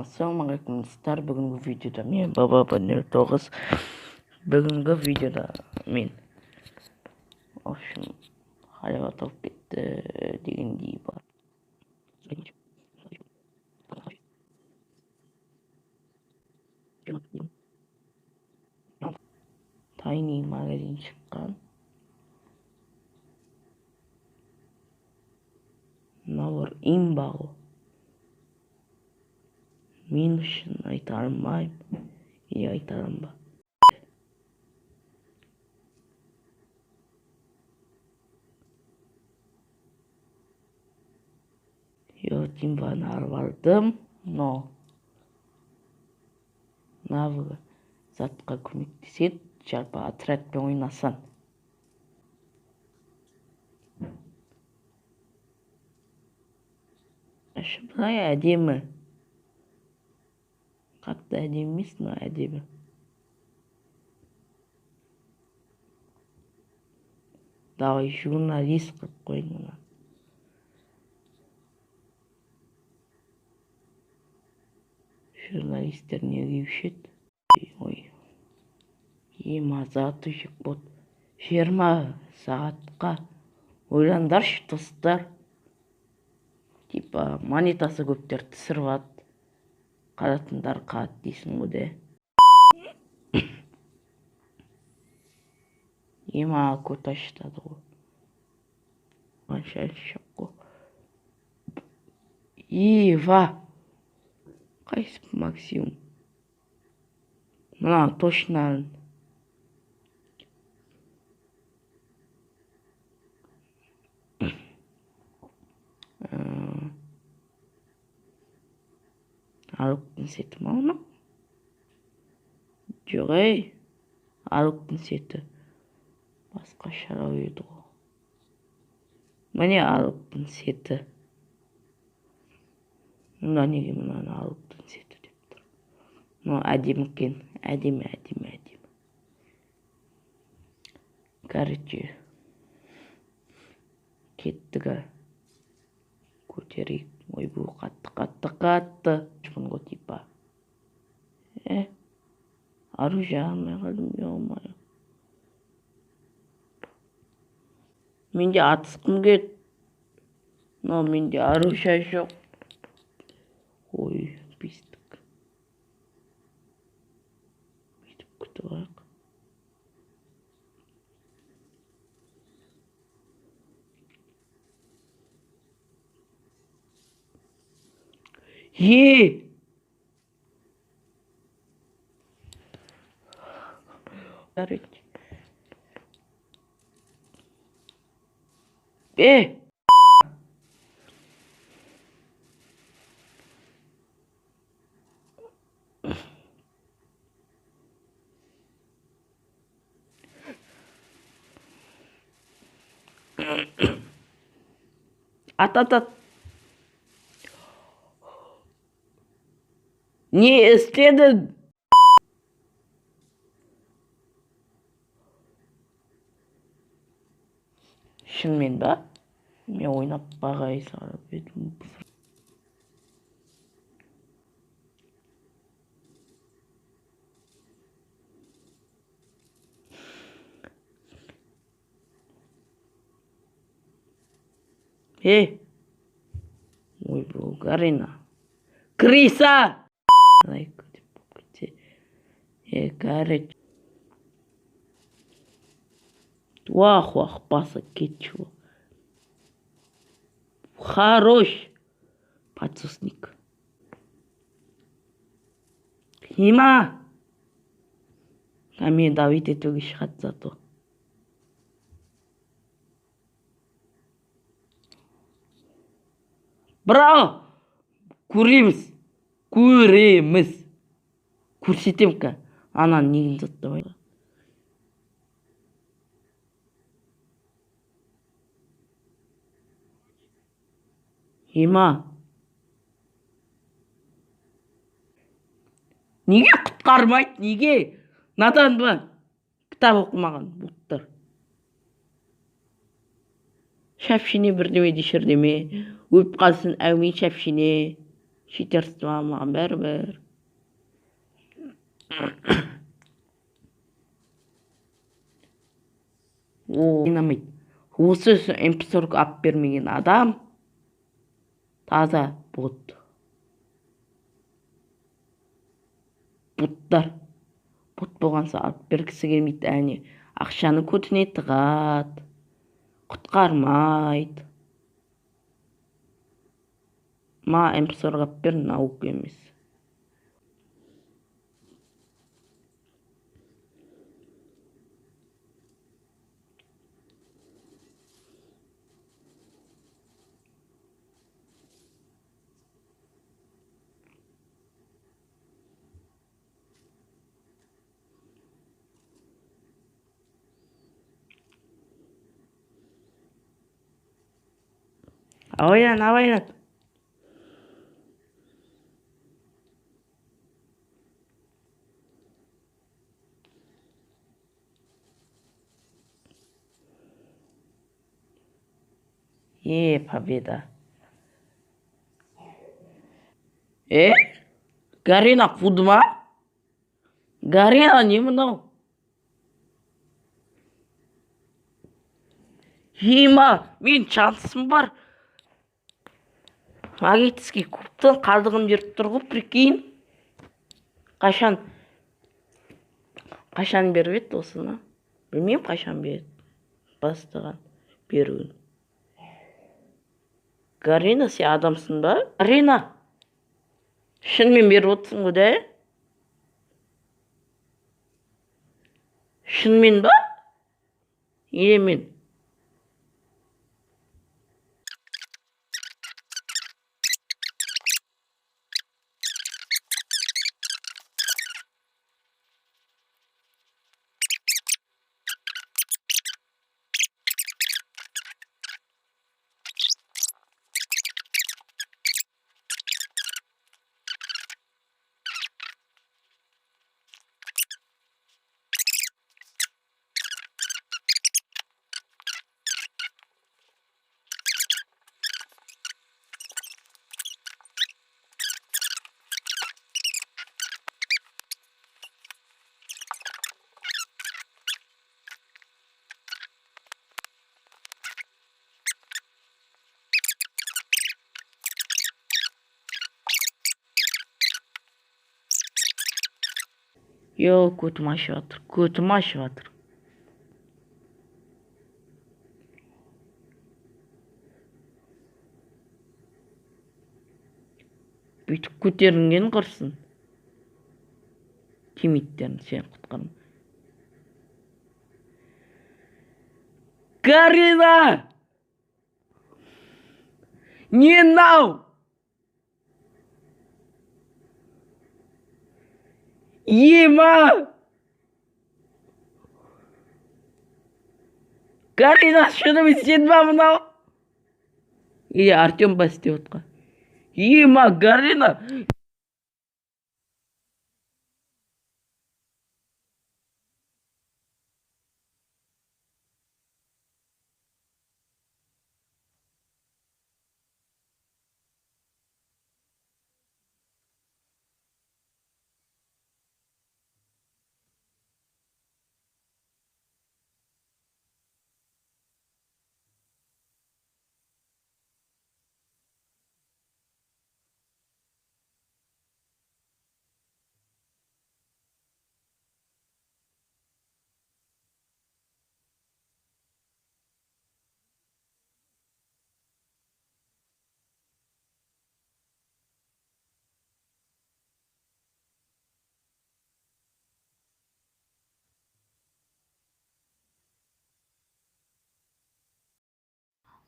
Ассалаумағалейкум достар, бүгінгі видеода мен баба Баннер 9. Бүгінгі видеода мен в общем халифат алып кетті дегендей бар. Tiny магазин шыққан. Мыналар ең бағалы. Мен үшін айта алмаймын, айта аламын ба? Тимбаны алып алдым, но навыгы затқа көмектеседі, жалпы отрядпен ойнасан. Былай әдемі. Қатты әдемі емес, но әдемі. Давай журналист қылып қойын мұны. Журналистер не күйшет? Ой. Мазаты жек бот. 20 сағатқа. Ойландаршы достар. Типа монетасы көптер түсіріп ат. Qaratınдар qat дейсің ғой де. Ема көт аштады ғой. Қанша шақ ғой. Ева. Қайсы максимум? Мына точно. Алыптың сеті ма оны? Жоқ ей. Алыптың сеті. Басқа шара еді ғой. Міне алыптың сеті. Мұнда неге мұнаны алыптың сеті деп тұр. Мұны әдемі кен. Әдемі. Короче. Кеттігі. Көтерейік. Ой, бұл қатты. Бұнғы типа. Оружие алмай қалдым, еумай. Менде атысқым кет. Но менде оружие жоқ. Ой, пистік. Бүйтіп күтіп ақ. Короче. Ат. Не істедің? Шынымен ба? Мен ойнап бағай сарып едім. Ой, Булгарина. Криса! Короче. Туах, паса кетчу. Хорош. Подсусник. Хима. Мен Давид етуге шығады зато. Браво! Көреміз. Көрсетем ка. Анан неген заттабай. Ема. Неге құтқармайды? Неге? Надан ба? Кітап оқымаған бұлттар. Шәпшіне бірдеме дешірдеме. Өп қалсын әумен шәпшіне. Шитерство маған бәрібір. Ойнамайды. Осы MP40 алып бермеген адам таза бот. Боттар. Бот болғанса алып бергісі келмейді. Әне ақшаны көтіне тығады. Құтқармайды. Ма MP40 алып бер, наук емес. Абайлан. Победа. Гарина қуды ма? Гарина не мынау? Мен шансым бар. Магический кубтың қалдығын беріп тұр ғой, прикинь. Қашан беріп еді осыны? Білмеймін қашан берді. Бастаған беруін. Гарина, сен адамсың ба? Гарина, шынымен беріп отырсың ғой, да? Шынымен ба? Мен. Көтім ашып жатыр. Бүйтіп көтерінген қырсын. Тимиттерін сен құтқарма. Гарина! Не нау? Ема! Гарина, шынымен сен ба мынау? Артем ба істеп отқан? Ема, Гарина!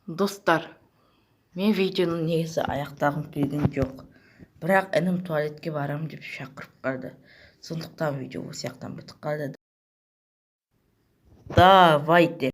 Достар, мен видеоны негізі аяқтағым келген жоқ. Бірақ інім туалетке барам деп шақырып қалды. Сондықтан видео осы жақтан бітіп қалды. Давайте.